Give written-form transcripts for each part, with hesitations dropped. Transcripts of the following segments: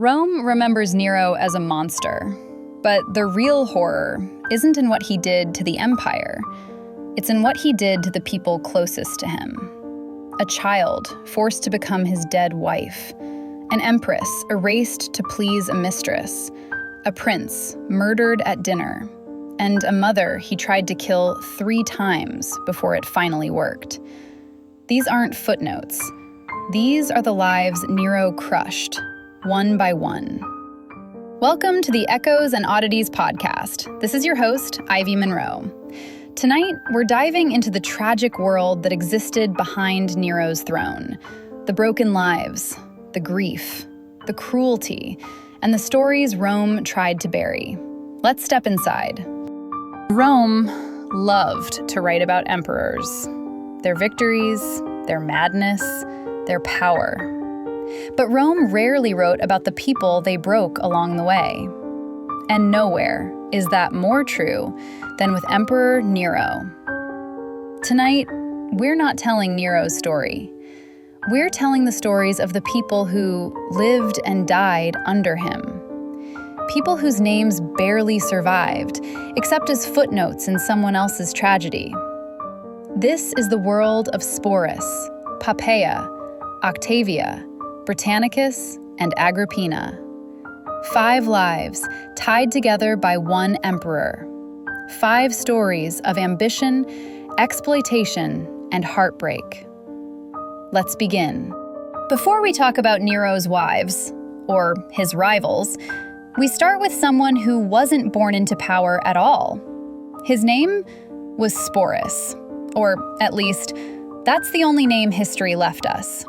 Rome remembers Nero as a monster, but the real horror isn't in what he did to the empire. It's in what he did to the people closest to him. A child forced to become his dead wife, an empress erased to please a mistress, a prince murdered at dinner, and a mother he tried to kill 3 times before it finally worked. These aren't footnotes. These are the lives Nero crushed, one by one. Welcome to the Echoes and Oddities podcast. This is your host, Ivy Monroe. Tonight, we're diving into the tragic world that existed behind Nero's throne. The broken lives, the grief, the cruelty, and the stories Rome tried to bury. Let's step inside. Rome loved to write about emperors, their victories, their madness, their power. But Rome rarely wrote about the people they broke along the way. And nowhere is that more true than with Emperor Nero. Tonight, we're not telling Nero's story. We're telling the stories of the people who lived and died under him. People whose names barely survived, except as footnotes in someone else's tragedy. This is the world of Sporus, Poppaea, Octavia, Britannicus, and Agrippina. 5 lives tied together by one emperor. 5 stories of ambition, exploitation, and heartbreak. Let's begin. Before we talk about Nero's wives, or his rivals, we start with someone who wasn't born into power at all. His name was Sporus, or at least, that's the only name history left us.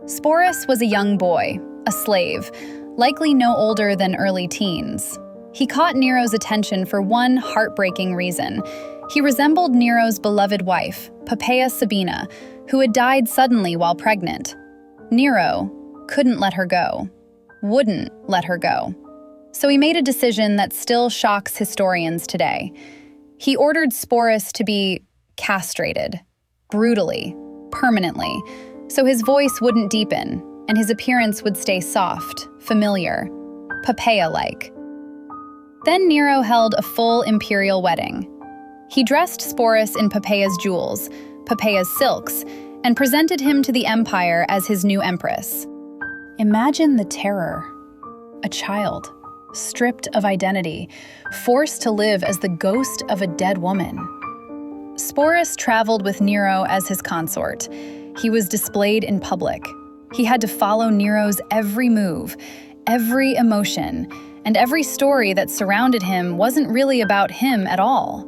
Sporus was a young boy, a slave, likely no older than early teens. He caught Nero's attention for one heartbreaking reason. He resembled Nero's beloved wife, Poppaea Sabina, who had died suddenly while pregnant. Nero couldn't let her go, wouldn't let her go. So he made a decision that still shocks historians today. He ordered Sporus to be castrated, brutally, permanently, so his voice wouldn't deepen and his appearance would stay soft, familiar, Poppaea-like. Then Nero held a full imperial wedding. He dressed Sporus in Poppaea's jewels, Poppaea's silks, and presented him to the empire as his new empress. Imagine the terror. A child, stripped of identity, forced to live as the ghost of a dead woman. Sporus traveled with Nero as his consort. He was displayed in public. He had to follow Nero's every move, every emotion, and every story that surrounded him wasn't really about him at all.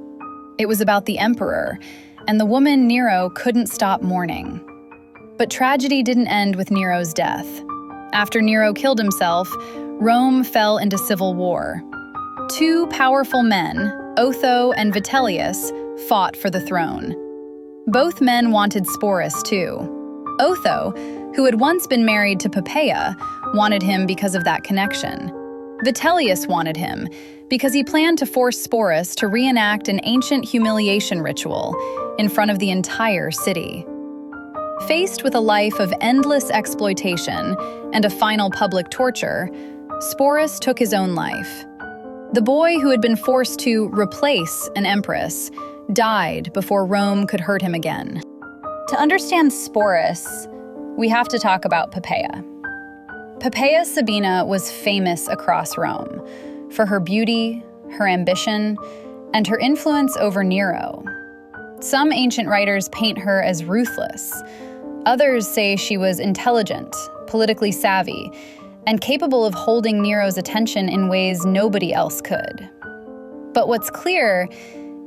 It was about the emperor, and the woman Nero couldn't stop mourning. But tragedy didn't end with Nero's death. After Nero killed himself, Rome fell into civil war. 2 powerful men, Otho and Vitellius, fought for the throne. Both men wanted Sporus too. Otho, who had once been married to Poppaea, wanted him because of that connection. Vitellius wanted him because he planned to force Sporus to reenact an ancient humiliation ritual in front of the entire city. Faced with a life of endless exploitation and a final public torture, Sporus took his own life. The boy who had been forced to replace an empress died before Rome could hurt him again. To understand Sporus, we have to talk about Poppaea. Poppaea Sabina was famous across Rome for her beauty, her ambition, and her influence over Nero. Some ancient writers paint her as ruthless. Others say she was intelligent, politically savvy, and capable of holding Nero's attention in ways nobody else could. But what's clear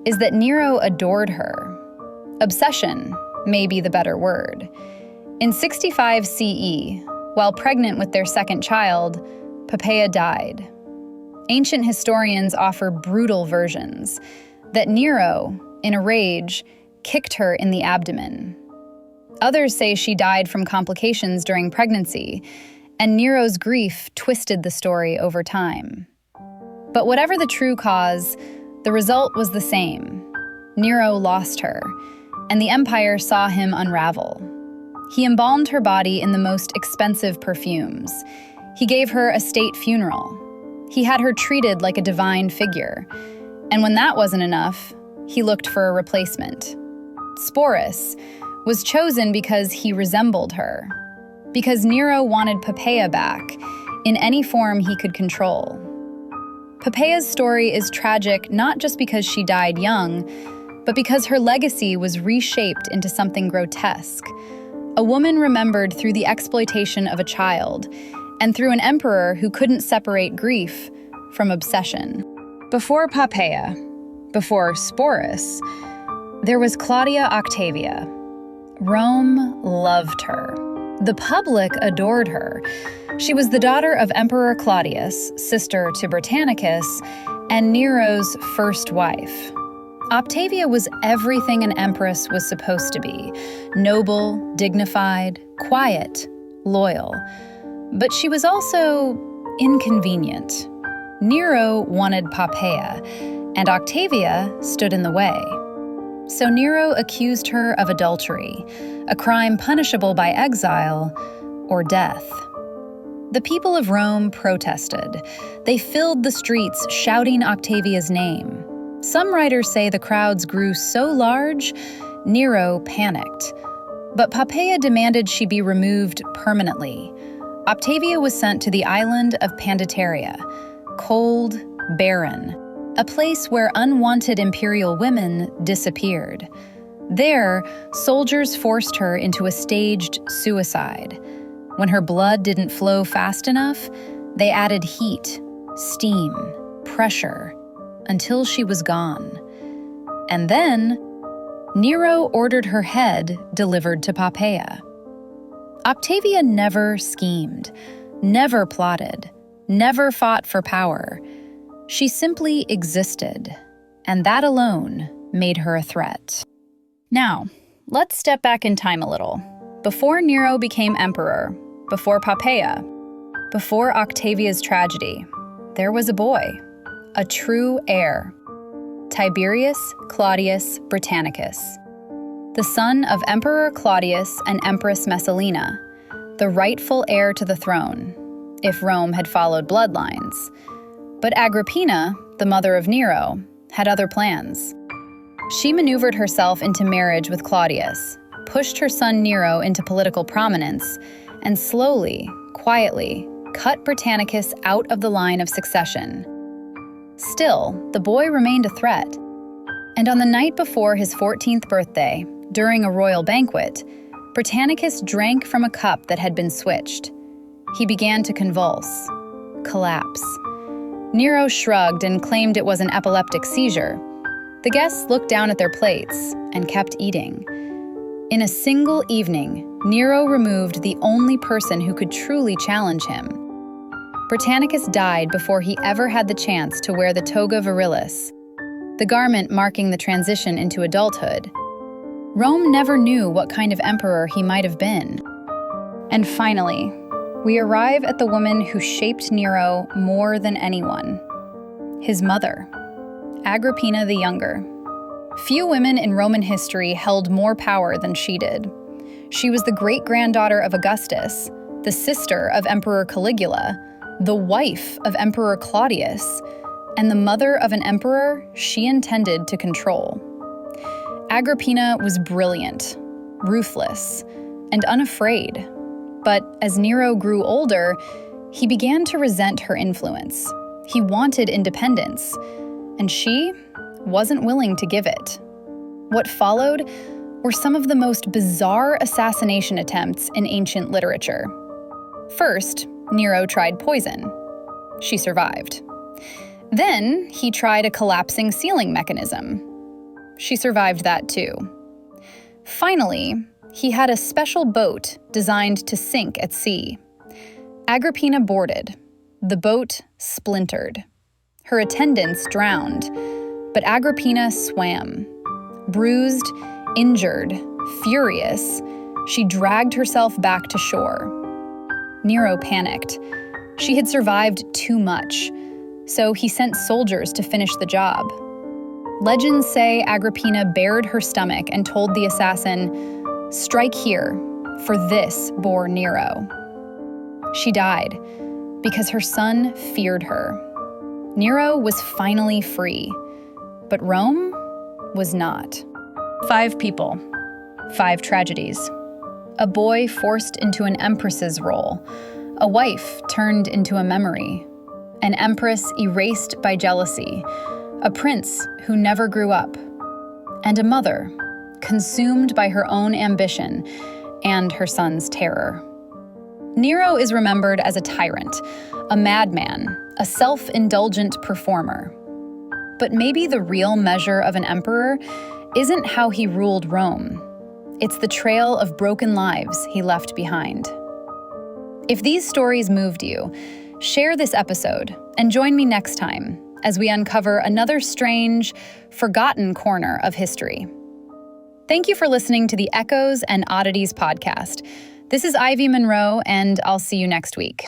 is that Nero adored her. Obsession may be the better word. In 65 CE, while pregnant with their second child, Poppaea died. Ancient historians offer brutal versions, that Nero, in a rage, kicked her in the abdomen. Others say she died from complications during pregnancy, and Nero's grief twisted the story over time. But whatever the true cause, the result was the same. Nero lost her, and the empire saw him unravel. He embalmed her body in the most expensive perfumes. He gave her a state funeral. He had her treated like a divine figure. And when that wasn't enough, he looked for a replacement. Sporus was chosen because he resembled her, because Nero wanted Poppaea back in any form he could control. Poppaea's story is tragic not just because she died young, but because her legacy was reshaped into something grotesque. A woman remembered through the exploitation of a child, and through an emperor who couldn't separate grief from obsession. Before Poppaea, before Sporus, there was Claudia Octavia. Rome loved her. The public adored her. She was the daughter of Emperor Claudius, sister to Britannicus, and Nero's first wife. Octavia was everything an empress was supposed to be: noble, dignified, quiet, loyal. But she was also inconvenient. Nero wanted Poppaea, and Octavia stood in the way. So Nero accused her of adultery, a crime punishable by exile or death. The people of Rome protested. They filled the streets shouting Octavia's name. Some writers say the crowds grew so large, Nero panicked. But Poppaea demanded she be removed permanently. Octavia was sent to the island of Pandateria, cold, barren, a place where unwanted imperial women disappeared. There, soldiers forced her into a staged suicide. When her blood didn't flow fast enough, they added heat, steam, pressure, until she was gone. And then, Nero ordered her head delivered to Poppaea. Octavia never schemed, never plotted, never fought for power. She simply existed, and that alone made her a threat. Now, let's step back in time a little. Before Nero became emperor, before Poppaea, before Octavia's tragedy, there was a boy, a true heir, Tiberius Claudius Britannicus, the son of Emperor Claudius and Empress Messalina, the rightful heir to the throne, if Rome had followed bloodlines. But Agrippina, the mother of Nero, had other plans. She maneuvered herself into marriage with Claudius, pushed her son Nero into political prominence, and slowly, quietly, cut Britannicus out of the line of succession. Still, the boy remained a threat. And on the night before his 14th birthday, during a royal banquet, Britannicus drank from a cup that had been switched. He began to convulse, collapse. Nero shrugged and claimed it was an epileptic seizure. The guests looked down at their plates and kept eating. In a single evening, Nero removed the only person who could truly challenge him. Britannicus died before he ever had the chance to wear the toga virilis, the garment marking the transition into adulthood. Rome never knew what kind of emperor he might have been. And finally, we arrive at the woman who shaped Nero more than anyone, his mother, Agrippina the Younger. Few women in Roman history held more power than she did. She was the great-granddaughter of Augustus, the sister of Emperor Caligula, the wife of Emperor Claudius, and the mother of an emperor she intended to control. Agrippina was brilliant, ruthless, and unafraid. But as Nero grew older, he began to resent her influence. He wanted independence, and she wasn't willing to give it. What followed were some of the most bizarre assassination attempts in ancient literature. First, Nero tried poison. She survived. Then, he tried a collapsing ceiling mechanism. She survived that too. Finally, he had a special boat designed to sink at sea. Agrippina boarded. The boat splintered. Her attendants drowned, but Agrippina swam. Bruised, injured, furious, she dragged herself back to shore. Nero panicked. She had survived too much, so he sent soldiers to finish the job. Legends say Agrippina bared her stomach and told the assassin, "Strike here, for this bore Nero." She died, because her son feared her. Nero was finally free, but Rome was not. 5 people, 5 tragedies. A boy forced into an empress's role, a wife turned into a memory, an empress erased by jealousy, a prince who never grew up, and a mother consumed by her own ambition and her son's terror. Nero is remembered as a tyrant, a madman, a self-indulgent performer. But maybe the real measure of an emperor isn't how he ruled Rome. It's the trail of broken lives he left behind. If these stories moved you, share this episode and join me next time as we uncover another strange, forgotten corner of history. Thank you for listening to the Echoes and Oddities podcast. This is Ivy Monroe, and I'll see you next week.